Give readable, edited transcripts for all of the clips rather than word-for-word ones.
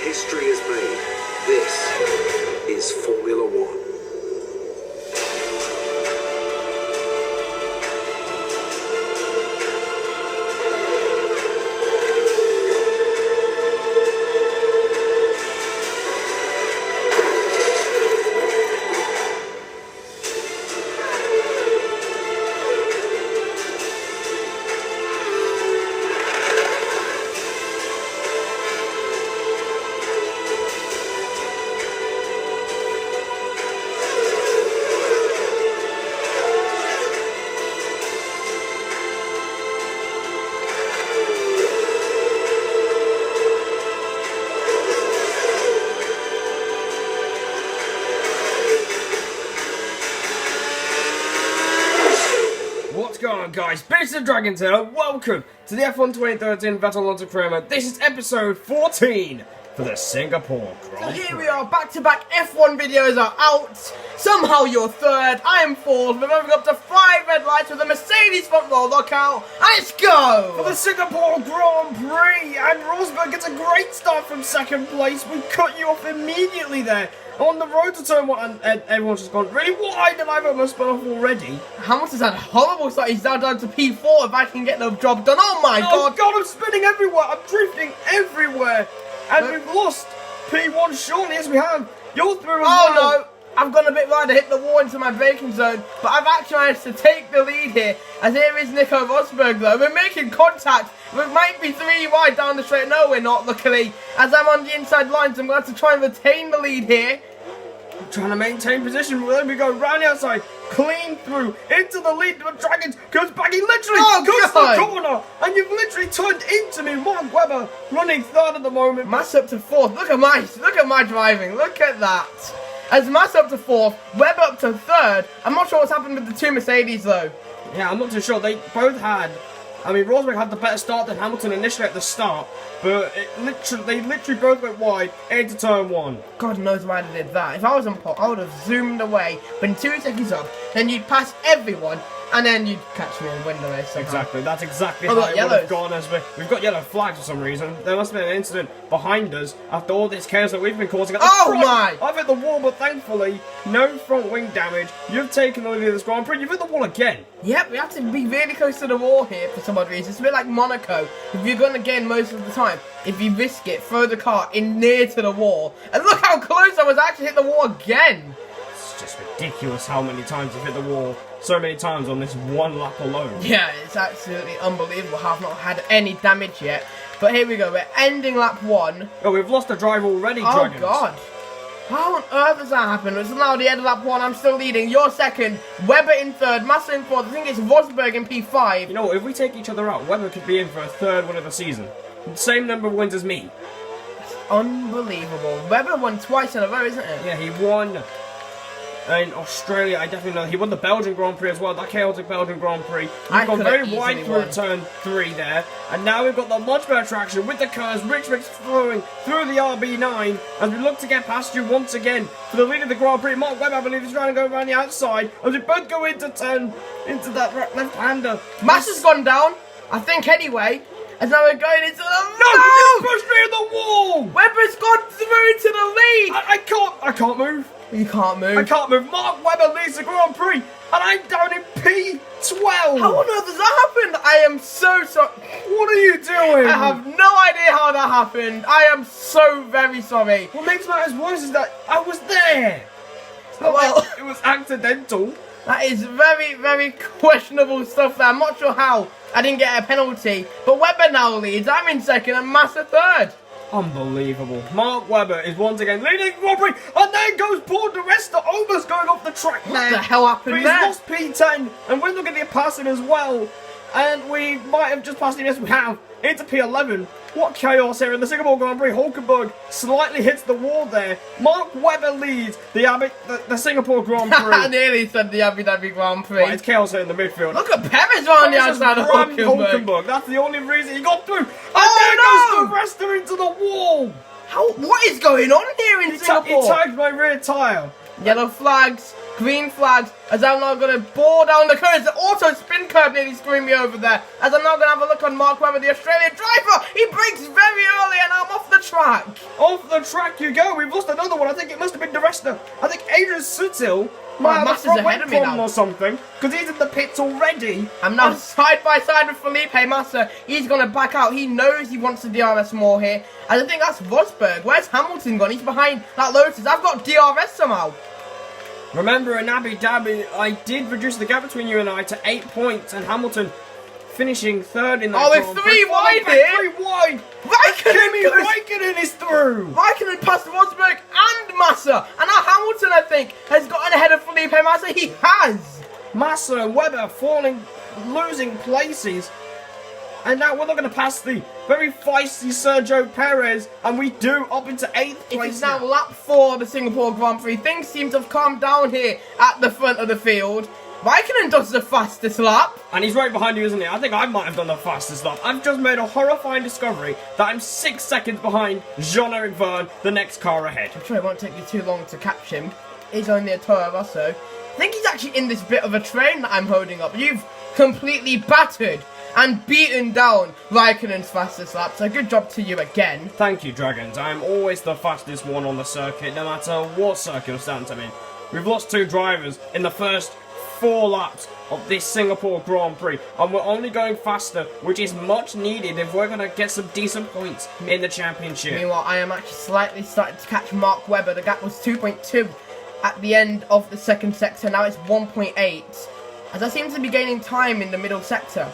history is made. This is Formula One. What's going on, guys? Beast of Dragons here. Welcome to the F1 2013 Vettel Alonso Kramer. This is episode 14 for the Singapore Grand Prix. So here we are, back-to-back F1 videos are out. Somehow you're third, I am fourth. We're moving up to 5 red lights with a Mercedes front roll lockout. Let's go! For the Singapore Grand Prix, and Rosberg gets a great start from second place. We cut you off immediately there on the road to turn one, and everyone's just gone really wide, and I've almost spun off already. Hamilton's had a horrible start. He's now down to P4 if I can get the job done. Oh my god! I'm spinning everywhere. I'm drifting everywhere. And we've lost P1 shortly, as we have. You're through as well. Oh no! I've gone a bit wide. I hit the wall into my braking zone, but I've actually managed to take the lead here. As here is Nico Rosberg, though. We're making contact. We might be 3 wide down the straight. No, we're not, luckily. As I'm on the inside lines, I'm going to have to try and retain the lead here. I'm trying to maintain position. There we go, round the outside, clean through, into the lead. The Dragons goes back. He literally goes to the corner, and you've literally turned into me. Mark Webber running third at the moment. Mass up to fourth. Look at my driving. Look at that. As Mass up to fourth, Webber up to third. I'm not sure what's happened with the two Mercedes though. Yeah, I'm not too sure. They both had. I mean, Rosberg had the better start than Hamilton initially at the they literally both went wide into turn one. God knows why they did that. If I was on pole, I would have zoomed away, been 2 seconds up, then you'd pass everyone, and then you'd catch me and win the race somehow. Exactly, that's exactly how it would have gone. As we've got yellow flags for some reason. There must have been an incident behind us after all this chaos that we've been causing at the front. My! I've hit the wall, but thankfully, no front wing damage. You've taken the lead of this Grand Prix. You've hit the wall again. Yep, we have to be really close to the wall here for some odd reason. It's a bit like Monaco. If you're going to gain most of the time, if you risk it, throw the car in near to the wall. And look how close I was actually hit the wall again. It's just ridiculous how many times you've hit the wall. So many times on this one lap alone. Yeah, it's absolutely unbelievable how I've not had any damage yet. But here we go, we're ending lap 1. Oh, we've lost a drive already, Dragons. Oh god. How on earth has that happened? It's now the end of lap 1, I'm still leading. You're second, Webber in third, Massa in fourth. I think it's Rosberg in P5. You know what, if we take each other out, Webber could be in for a third win of the season. Same number of wins as me. Unbelievable. Webber won twice in a row, isn't it? Yeah, he won in Australia. I definitely know. He won the Belgian Grand Prix as well, that chaotic Belgian Grand Prix. We've gone very wide through turn 3 there. And now we've got the much better traction with the curves. Rich Mix flowing through the RB9 as we look to get past you once again for the lead of the Grand Prix. Mark Webber, I believe, is trying to go around the outside as we both go into that left-hander. Massa's gone down, I think, anyway. As now we're going into the... No! You pushed me in the wall! Webber's gone through to the lead! I can't move. You can't move. I can't move. Mark Webber leads the Grand Prix, and I'm down in P12. How on earth has that happened? I am so sorry. What are you doing? I have no idea how that happened. I am so very sorry. What makes matters worse is that I was there. Oh, well, it was accidental. That is very, very questionable stuff there. I'm not sure how I didn't get a penalty. But Webber now leads. I'm in second and Massa third. Unbelievable. Mark Webber is once again leading the Grand Prix, and then goes Paul di Resta almost going off the track there. What the hell happened there? He's lost P10, and we're looking at passing as well. And we might have just passed him, yes we have, into P11. What chaos here in the Singapore Grand Prix. Hulkenberg slightly hits the wall there. Mark Webber leads the Singapore Grand Prix. I nearly said the Abu Dhabi Grand Prix. Right, it's chaos here in the midfield. Look at Perez on the outside of Hulkenberg. That's the only reason he got through. And oh there goes the Resta into the wall. What is going on here in Singapore? He tagged my rear tyre. Yellow flags, green flags, as I'm now going to bore down the curves. The auto spin curve nearly screwed me over there. As I'm now going to have a look on Mark Webber, the Australian driver. He brakes very early and I'm off the track. track. Off the track you go. We've lost another one. I think it must have been the rest of... I think Adrian Sutil might have a front wing problem or something. Because he's in the pits already. I'm now side by side with Felipe Massa. He's going to back out. He knows he wants the DRS more here. And I think that's Rosberg. Where's Hamilton gone? He's behind that Lotus. I've got DRS somehow. Remember, in Abu Dhabi, I did reduce the gap between you and I to 8 points, and Hamilton finishing third in that. Oh, it's 3 wide here. 3 wide. Raikkonen is through. Raikkonen passed Rosberg and Massa, and now Hamilton, I think, has gotten ahead of Felipe Massa. He has. Massa and Webber losing places. And now we're not going to pass the very feisty Sergio Perez, and we do up into 8th place. It's now lap 4 of the Singapore Grand Prix. Things seem to have calmed down here at the front of the field. Raikkonen does the fastest lap. And he's right behind you, isn't he? I think I might have done the fastest lap. I've just made a horrifying discovery that I'm 6 seconds behind Jean-Eric Verne, the next car ahead. I'm sure it won't take you too long to catch him. He's only a Toro Rosso. I think he's actually in this bit of a train that I'm holding up. You've completely battered and beaten down Raikkonen's fastest lap, so good job to you again. Thank you, Dragons. I'm always the fastest one on the circuit, no matter what circumstance I'm in. We've lost 2 drivers in the first 4 laps of this Singapore Grand Prix, and we're only going faster, which is much needed if we're going to get some decent points in the championship. Meanwhile, I am actually slightly starting to catch Mark Webber. The gap was 2.2 at the end of the second sector, now it's 1.8, as I seem to be gaining time in the middle sector.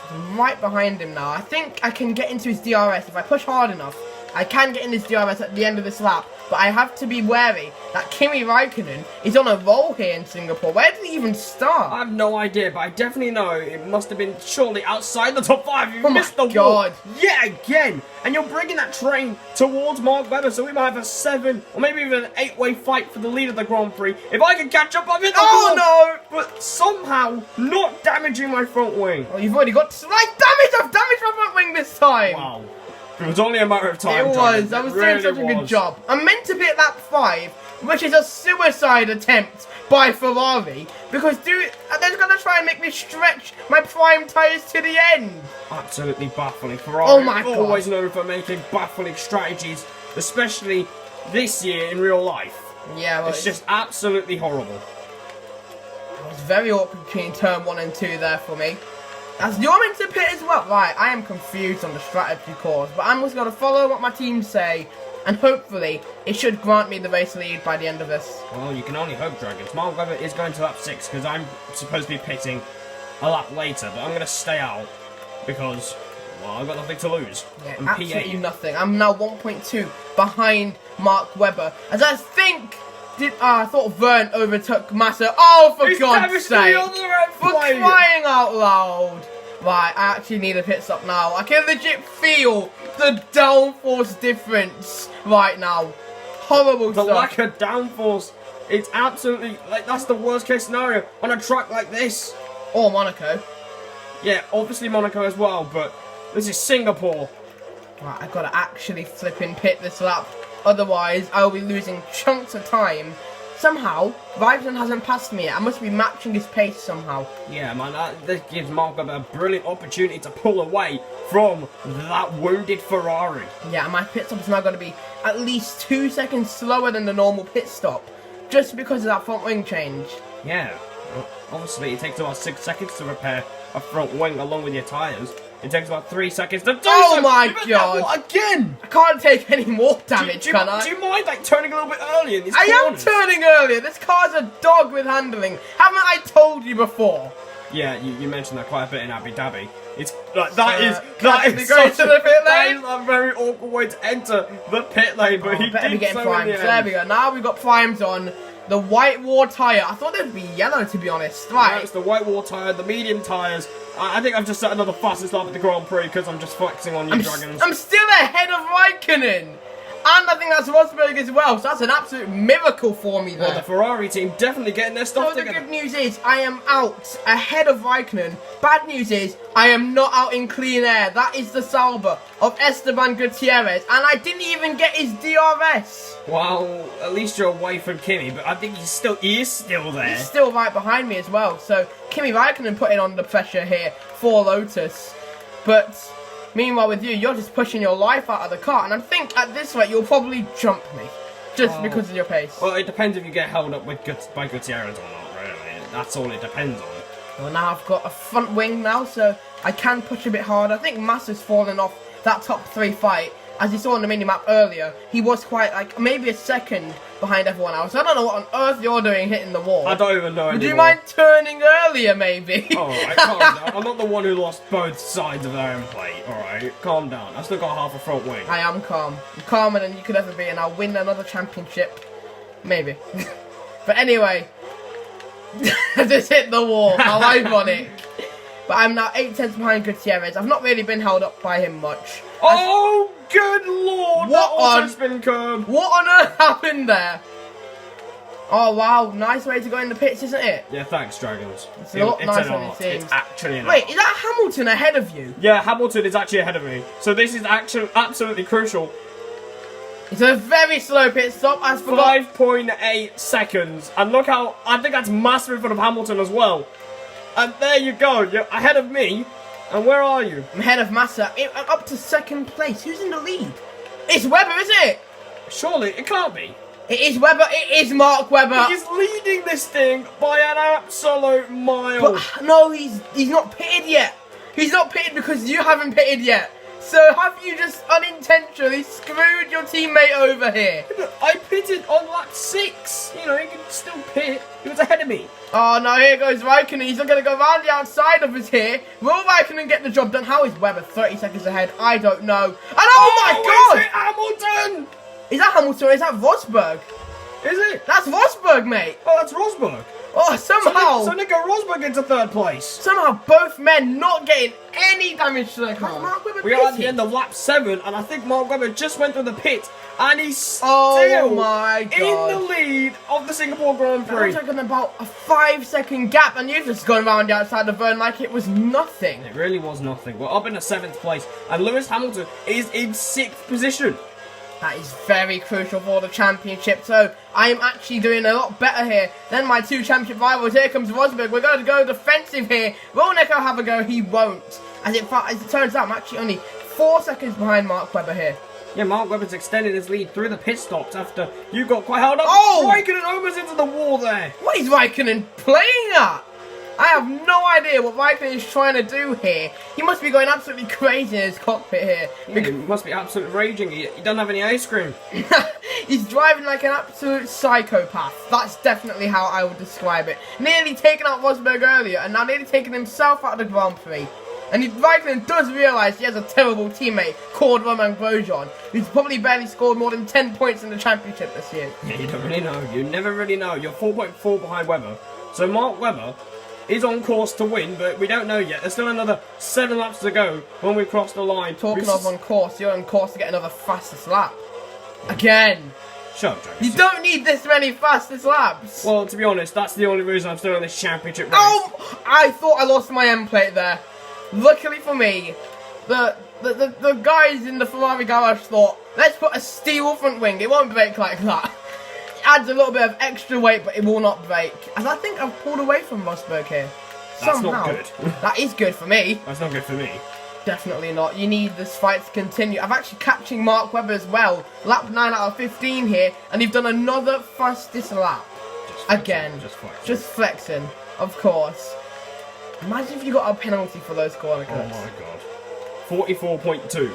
I'm right behind him now. I think I can get into his DRS if I push hard enough. I can get in his DRS at the end of this lap, but I have to be wary that Kimi Raikkonen is on a roll here in Singapore. Where did he even start? I have no idea, but I definitely know it must have been surely outside the top 5. You missed the God. wall yet again, and you're bringing that train towards Mark Webber, so we might have a 7 or maybe even an 8-way fight for the lead of the Grand Prix. If I can catch up, I'm in the wall, no! But somehow not damaging my front wing. Oh, you've already got slight damage. I've damaged my front wing this time. Wow. It was only a matter of time. It was. I was doing such a good job. I'm meant to be at lap 5, which is a suicide attempt by Ferrari, because they're going to try and make me stretch my prime tyres to the end. Absolutely baffling. Ferrari always known for making baffling strategies, especially this year in real life. Yeah, well, it's just absolutely horrible. It was very awkward between turn 1 and 2 there for me. As you're meant to pit as well. Right, I am confused on the strategy course, but I'm just going to follow what my team say, and hopefully it should grant me the race lead by the end of this. Well, you can only hope, Dragons. Mark Webber is going to lap 6 because I'm supposed to be pitting a lap later, but I'm going to stay out because, well, I've got nothing to lose. Yeah, I'm absolutely P8. nothing. I'm now 1.2 behind Mark Webber, as I think... I thought Verne overtook Massa. Oh, for God's sake! For crying out loud! Right, I actually need a pit stop now. I can legit feel the downforce difference right now. Horrible stuff. The lack of downforce. It's absolutely, like, that's the worst case scenario on a track like this. Or Monaco. Yeah, obviously Monaco as well, but this is Singapore. Right, I've got to actually flip pit this lap. Otherwise, I'll be losing chunks of time. Somehow, Raikkonen hasn't passed me yet. I must be matching his pace somehow. Yeah, man, this gives Mark a brilliant opportunity to pull away from that wounded Ferrari. Yeah, and my pit stop is now going to be at least 2 seconds slower than the normal pit stop, just because of that front wing change. Yeah, well, obviously it takes about 6 seconds to repair a front wing along with your tyres. It takes about 3 seconds to do Oh my God! Again! I can't take any more damage, can I? Do you mind, like, turning a little bit earlier in these corners? I am turning earlier. This car's a dog with handling. Haven't I told you before? Yeah, you mentioned that quite a bit in Abu Dhabi. It's like That is such to the pit lane. That is a very awkward way to enter the pit lane, but he better be did getting so in primes. the There end. we go. Now we've got primes on. The white war tyre. I thought they'd be yellow, to be honest. Right. Yeah, it's the white wall tyre, the medium tyres. I think I've just set another fastest lap at the Grand Prix because I'm just flexing on you, Dragons. I'm still ahead of Raikkonen. And I think that's Rosberg as well, so that's an absolute miracle for me there. Well, the Ferrari team definitely getting their stuff So the together. good news is, I am out ahead of Raikkonen. Bad news is, I am not out in clean air. That is the Sauber of Esteban Gutierrez, and I didn't even get his DRS. Well, at least you're away from Kimi, but I think he is still there. He's still right behind me as well, so Kimi Raikkonen putting on the pressure here for Lotus. But Meanwhile, with you, you're just pushing your life out of the car, and I think at this rate, you'll probably jump me. Just because of your pace. Well, it depends if you get held up by Gutierrez or not, really. That's all it depends on. Well, now I've got a front wing now, so I can push a bit harder. I think Massa's fallen off that top 3 fight. As you saw on the mini-map earlier, he was quite, like, maybe a second behind everyone else. I don't know what on earth you're doing hitting the wall. I don't even know Would you mind turning earlier, maybe? Alright, calm down. I'm not the one who lost both sides of their own plate, alright? Calm down. I've still got half a front wing. I am calm. I'm calmer than you could ever be, and I'll win another championship. Maybe. But anyway, I just hit the wall. How ironic. But I'm now 8 tenths behind Gutierrez. I've not really been held up by him much. Oh, good lord! What on spin curb? What on earth happened there? Oh wow, nice way to go in the pits, isn't it? Yeah, thanks, Dragons. It's a lot nicer than it seems. It's actually an Wait, art. is that Hamilton ahead of you? Yeah, Hamilton is actually ahead of me. So this is actually absolutely crucial. It's a very slow pit stop. I forgot. 5.8 seconds, and look how I think that's massive in front of Hamilton as well. And there you go. You're ahead of me. And where are you? I'm ahead of Massa. I'm up to 2nd place. Who's in the lead? It's Webber, isn't it? Surely it can't be. It is Webber. It is Mark Webber. He's leading this thing by an absolute mile. But no, he's not pitted yet. He's not pitted because you haven't pitted yet. So have you just unintentionally screwed your teammate over here? I pitted on lap 6. You know, he can still pit. He was ahead of me. Oh no, here goes Raikkonen. He's not going to go round the outside of us here. Will Raikkonen get the job done? How is Webber 30 seconds ahead? I don't know. And oh my god! Is it Hamilton? Is that Hamilton or is that Rosberg? Is it? That's Rosberg, mate. Oh, that's Rosberg. Oh, somehow... So Nico Rosberg into 3rd place. Somehow both men not getting any damage to their car. We are at the end of lap 7, and I think Mark Webber just went through the pit, and he's still oh my God. in the lead of the Singapore Grand Prix. That was like about a 5-second gap, and you've just gone around the outside of the burn like it was nothing. It really was nothing. We're up in the 7th place, and Lewis Hamilton is in 6th position. That is very crucial for the championship, so I am actually doing a lot better here than my 2 championship rivals. Here comes Rosberg. We're going to go defensive here. Will Nico have a go? He won't. As it turns out, I'm actually only 4 seconds behind Mark Webber here. Yeah, Mark Webber's extended his lead through the pit stops after you got quite held up. Oh! Raikkonen almost into the wall there. What is Raikkonen playing at? I have no idea what Raikkonen is trying to do here. He must be going absolutely crazy in his cockpit here. Yeah, he must be absolutely raging. He doesn't have any ice cream. He's driving like an absolute psychopath. That's definitely how I would describe it. Nearly taken out Rosberg earlier, and now nearly taking himself out of the Grand Prix. And Raikkonen does realise he has a terrible teammate called Romain Grosjean, who's probably barely scored more than 10 points in the championship this year. Yeah, you don't really know. You never really know. You're 4.4 behind Webber. So Mark Webber is on course to win, but we don't know yet. There's still another 7 laps to go when we cross the line. Talking of on course, you're on course to get another fastest lap. Again. Shut up, James. You don't need this many fastest laps. Well, to be honest, that's the only reason I'm still in this championship race. Oh! I thought I lost my end plate there. Luckily for me, the guys in the Ferrari garage thought, let's put a steel front wing. It won't break like that. Adds a little bit of extra weight, but it will not break. As I think I've pulled away from Rosberg here. That's somehow. not good. That is good for me. That's not good for me. Definitely not. You need this fight to continue. I'm actually catching Mark Webber as well. Lap 9 out of 15 here, and you've done another fastest lap. Again. Just flexing, of course. Imagine if you got a penalty for those corner cuts. Oh my god. 44.2.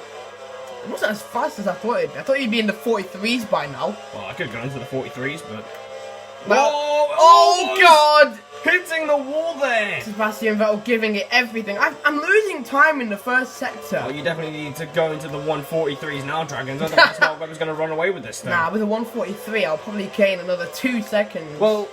It wasn't as fast as I thought it'd be. I thought you'd be in the 43s by now. Well, I could go into the 43s, but... Well, oh god! Hitting the wall there! Sebastian Vettel giving it everything. I'm losing time in the first sector. Well, you definitely need to go into the 143s now, Dragons. Otherwise, Mark Webber's going to run away with this thing. Nah, with a 143, I'll probably gain another 2 seconds. Well,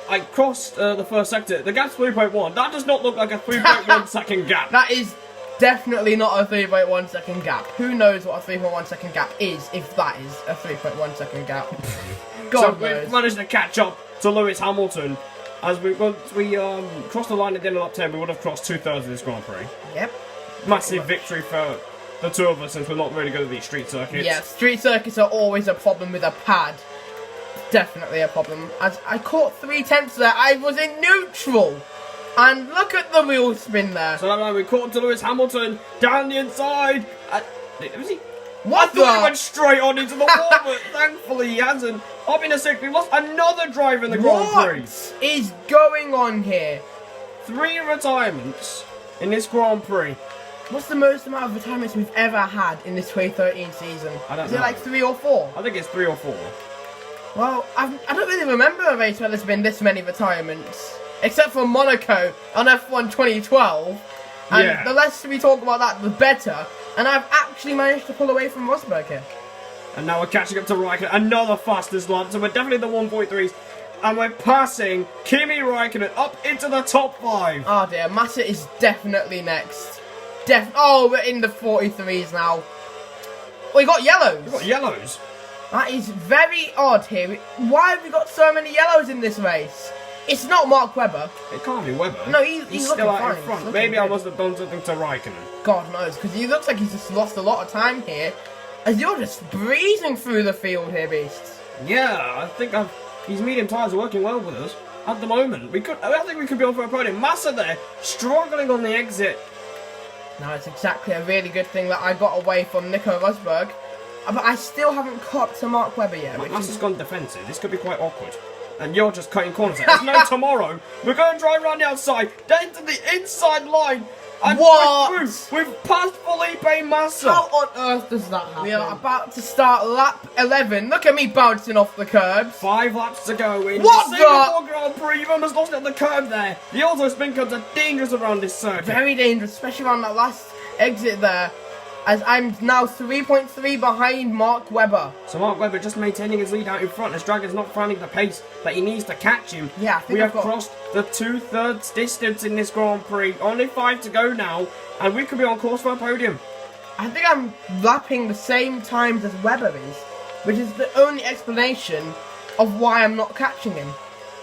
I crossed the first sector. The gap's 3.1. That does not look like a 3.1 second gap. That is definitely not a 3.1 second gap. Who knows what a 3.1 second gap is, if that is a 3.1 second gap. God knows. We've managed to catch up to Lewis Hamilton. As we crossed the line at the end of lap 10, we would have crossed 2/3 of this Grand Prix. Yep. Massive victory for the two of us, since we're not really good at these street circuits. Yeah, street circuits are always a problem with a pad. Definitely a problem. As I caught 3 tenths there, I was in neutral. And look at the wheel spin there. So that man, we caught to Lewis Hamilton down the inside. Was he? What I thought he went straight on into the wall, but thankfully he hasn't. Up in a sec, we lost another driver in the Grand Prix. What is going on here? 3 retirements in this Grand Prix. What's the most amount of retirements we've ever had in this 2013 season? I don't know. Is it like 3 or 4? I think it's 3 or 4. Well, I don't really remember a race where there's been this many retirements. Except for Monaco on F1 2012. And the less we talk about that, the better. And I've actually managed to pull away from Rosberg here. And now we're catching up to Raikkonen, another fastest lap. So we're definitely the 1.3s. And we're passing Kimi Raikkonen up into the top 5. Oh dear, Massa is definitely next. Oh, we're in the 43s now. We got yellows. We've got yellows. That is very odd here. Why have we got so many yellows in this race? It's not Mark Webber. It can't be Webber. No, he's still out fine. in front. Maybe I must have done something to Raikkonen. God knows, because he looks like he's just lost a lot of time here. As you're just breezing through the field here, Beast. Yeah, I think these medium tyres are working well with us at the moment. I think we could be on for a podium. Massa there, struggling on the exit. No, it's exactly a really good thing that I got away from Nico Rosberg. But I still haven't caught up to Mark Webber yet. Massa's gone defensive. This could be quite awkward. And you're just cutting corners. There's no tomorrow. We're going to drive around the outside, down to the inside line. And what? We've passed Felipe Massa. How on earth does that happen? We are about to start lap 11. Look at me bouncing off the curbs. 5 laps to go in what the Singapore Grand Prix. You've almost lost it on the curb there. The auto spin curbs are dangerous around this circuit. Very dangerous, especially around that last exit there. As I'm now 3.3 behind Mark Webber. So Mark Webber just maintaining his lead out in front as Dragon's not finding the pace that he needs to catch him. Yeah, I think we have crossed the 2/3 distance in this Grand Prix. Only 5 to go now, and we could be on course for a podium. I think I'm lapping the same times as Webber is, which is the only explanation of why I'm not catching him.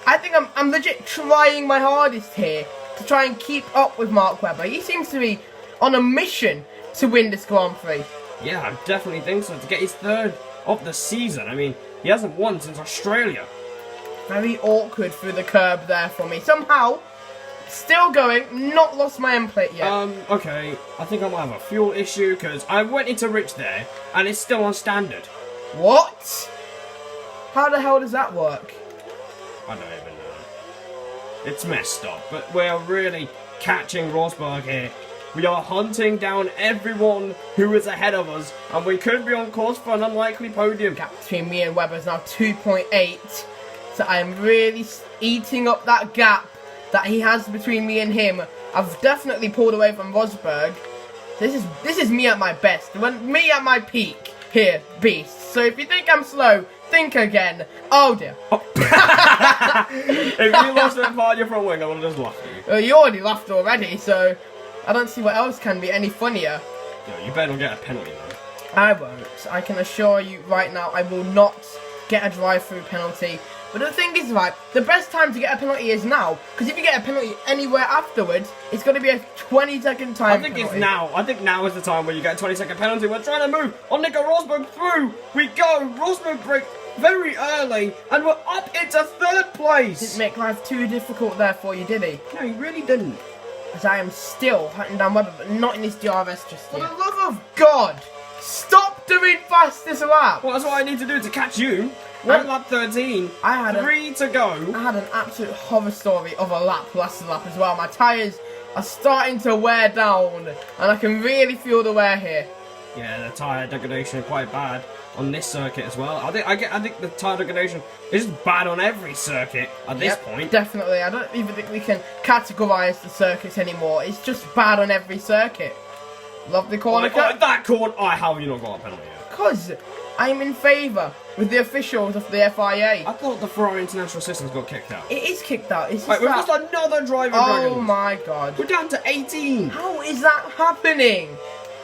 I think I'm legit trying my hardest here to try and keep up with Mark Webber. He seems to be on a mission to win this Grand Prix. Yeah, I definitely think so. To get his 3rd of the season. I mean, he hasn't won since Australia. Very awkward through the curb there for me. Somehow, still going, not lost my end plate yet. Okay. I think I might have a fuel issue because I went into Rich there and it's still on standard. What? How the hell does that work? I don't even know. It's messed up, but we're really catching Rosberg here. We are hunting down everyone who is ahead of us, and we could be on course for an unlikely podium. Gap between me and Webber is now 2.8, so I'm really eating up that gap that he has between me and him. I've definitely pulled away from Rosberg. This is me at my best, me at my peak here, Beast. So if you think I'm slow, think again. Oh dear. Oh. If you lost that part of your front wing, I would have just laughed at you. Well, you already laughed already, so I don't see what else can be any funnier. Yo, you better not get a penalty though. I won't. I can assure you right now I will not get a drive-through penalty. But the thing is, right, the best time to get a penalty is now. Because if you get a penalty anywhere afterwards, it's going to be a 20-second time I think penalty. it's now. I think now is the time where you get a 20-second penalty. We're trying to move on Nico Rosberg through. We go. Rosberg braked very early, and we're up into 3rd place. Didn't make life too difficult there for you, did he? No, he really didn't. As I am still hunting down Webber, but not in this DRS just yet. For the love of God, stop doing fastest lap. Well, that's what I need to do to catch you. Well, We're at lap 13. I had 3 to go. I had an absolute horror story of a lap last lap as well. My tyres are starting to wear down, and I can really feel the wear here. Yeah, the tyre degradation is quite bad on this circuit as well. I think the tyre degradation is bad on every circuit at this point. Definitely. I don't even think we can categorise the circuits anymore. It's just bad on every circuit. Lovely corner cut. That corner. How have you not got a penalty yet? Because I'm in favour with the officials of the FIA. I thought the Ferrari International Systems got kicked out. It is kicked out. It's Right, we've lost another driver. Oh my God. We're down to 18. How is that happening?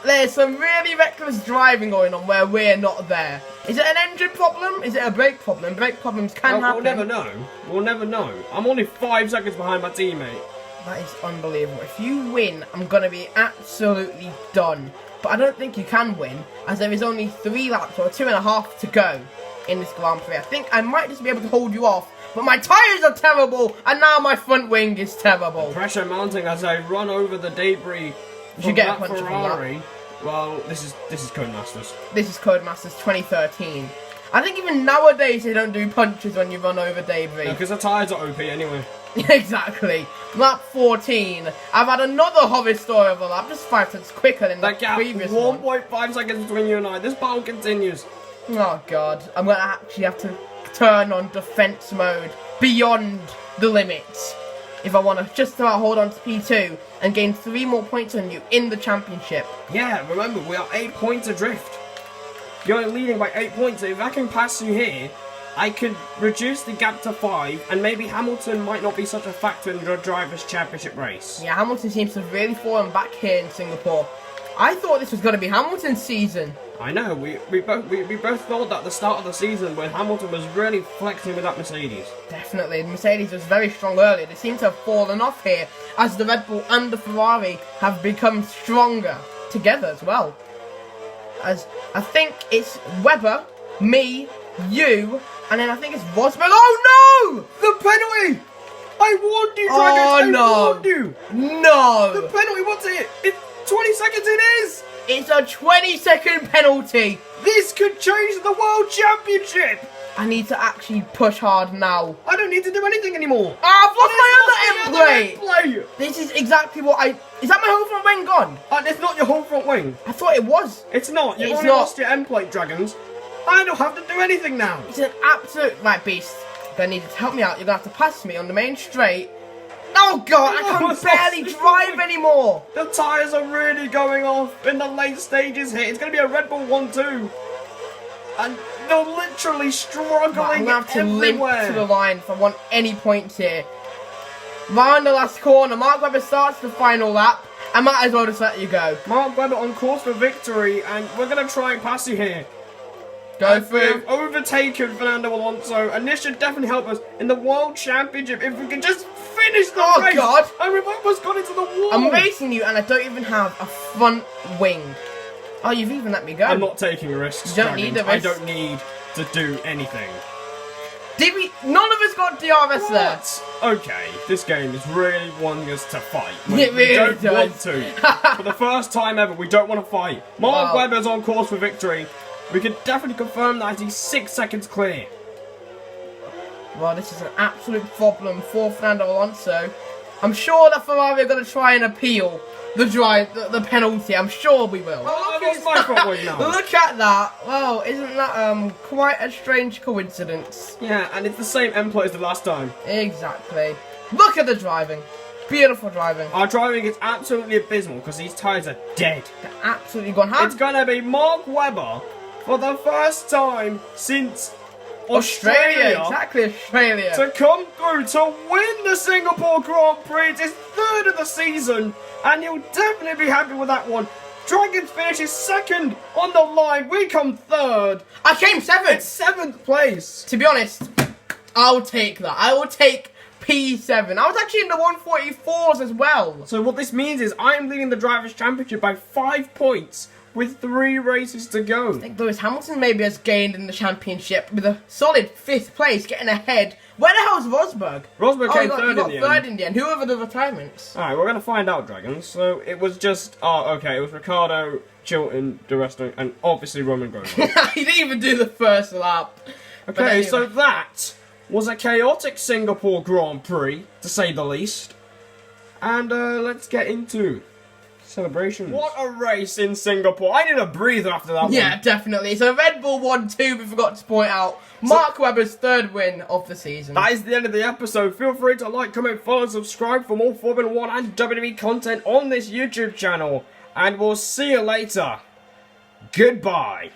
There's some really reckless driving going on where we're not there. Is it an engine problem? Is it a brake problem? Brake problems can happen. We'll never know. We'll never know. I'm only 5 seconds behind my teammate. That is unbelievable. If you win, I'm going to be absolutely done. but I don't think you can win, as there is only 3 laps or 2.5 to go in this Grand Prix. I think I might just be able to hold you off, but my tyres are terrible, and now my front wing is terrible. Pressure mounting as I run over the debris from get a that punch from Ferrari. Well, this is Codemasters. This is Codemasters 2013. I think even nowadays they don't do punches when you run over debris. Because the tyres are OP anyway. Exactly. Lap 14. I've had another horror story of a lap, just 5 seconds quicker than the previous one. 1.5 seconds between you and I. This battle continues. Oh god, I'm gonna actually have to turn on defense mode beyond the limits if I want to just about hold on to P2 and gain 3 more points on you in the championship. Yeah, remember, we are 8 points adrift. You're leading by 8 points, so if I can pass you here, I could reduce the gap to 5, and maybe Hamilton might not be such a factor in the Drivers' Championship race. Yeah, Hamilton seems to have really fallen back here in Singapore. I thought this was going to be Hamilton's season. I know, we both thought that at the start of the season when Hamilton was really flexing with that Mercedes. Definitely, the Mercedes was very strong earlier. They seem to have fallen off here as the Red Bull and the Ferrari have become stronger together as well. As I think it's Webber, me, you, and then I think it's Rosberg. Oh no! The penalty! I warned you, Dragons! I warned you! No! The penalty, what's it? It's 20 seconds it is! It's a 20-second penalty! This could change the World Championship! I need to actually push hard now. I don't need to do anything anymore. I've lost my other end plate! plate! This is exactly what I... Is that my whole front wing gone? It's not your whole front wing. I thought it was. It's not. You've It's only not. lost your end plate, Dragons. I don't have to do anything now. It's an absolute... Right, Beast. You're going to need to help me out. You're going to have to pass me on the main straight. Oh, God. I can barely drive anymore. The tyres are really going off in the late stages here. It's going to be a Red Bull 1-2. And they're literally struggling I'm going to have to limp everywhere. to the line if I want any points here. Round the last corner. Mark Webber starts the final lap. I might as well just let you go. Mark Webber on course for victory, and we're going to try and pass you here. Go We through. have overtaken Fernando Alonso, and this should definitely help us in the World Championship if we can just finish the race. God. And we've almost got into the wall. I'm racing you and I don't even have a front wing. Oh, you've even let me go. I'm not taking risks. You don't Dragons. need a risk. I don't need to do anything. Did we? None of us got DRS there. What? Okay, this game is really wanting us to fight. It really we don't does. want to. For the first time ever, we don't want to fight. Mark Wow. Webber's on course for victory. We can definitely confirm that he's 6 seconds clear. Well, this is an absolute problem for Fernando Alonso. I'm sure that Ferrari are going to try and appeal the penalty. I'm sure we will. I lost my front wing now. Look at that. Wow, isn't that quite a strange coincidence? Yeah, and it's the same end plate as the last time. Exactly. Look at the driving. Beautiful driving. Our driving is absolutely abysmal because these tyres are dead. They're absolutely gone. It's going to be Mark Webber for the first time since Australia Exactly, Australia. to come through to win the Singapore Grand Prix. It's his 3rd of the season, and you'll definitely be happy with that one. Dragons finishes 2nd on the line. We come 3rd. I came 7th. It's 7th place. To be honest, I'll take that. I will take P7. I was actually in the 144s as well. So what this means is I am leading the Drivers' Championship by 5 points with 3 races to go. I think Lewis Hamilton maybe has gained in the championship with a solid 5th place, getting ahead. Where the hell's Rosberg? Rosberg came he got 3rd in the end. 3rd in the end. Who are the retirements? Alright, we're going to find out, Dragons. So it was just... Oh, okay. It was Ricardo, Chilton, De Resto, and obviously Roman Grosjean. He didn't even do the first lap. But Okay, anyway. so that was a chaotic Singapore Grand Prix, to say the least. And let's get into celebrations. What a race in Singapore. I need a breather after that one. Yeah, definitely. So Red Bull 1-2, we forgot to point out. Mark Webber's 3rd win of the season. That is the end of the episode. Feel free to like, comment, follow, and subscribe for more Formula 1 and WWE content on this YouTube channel. And we'll see you later. Goodbye.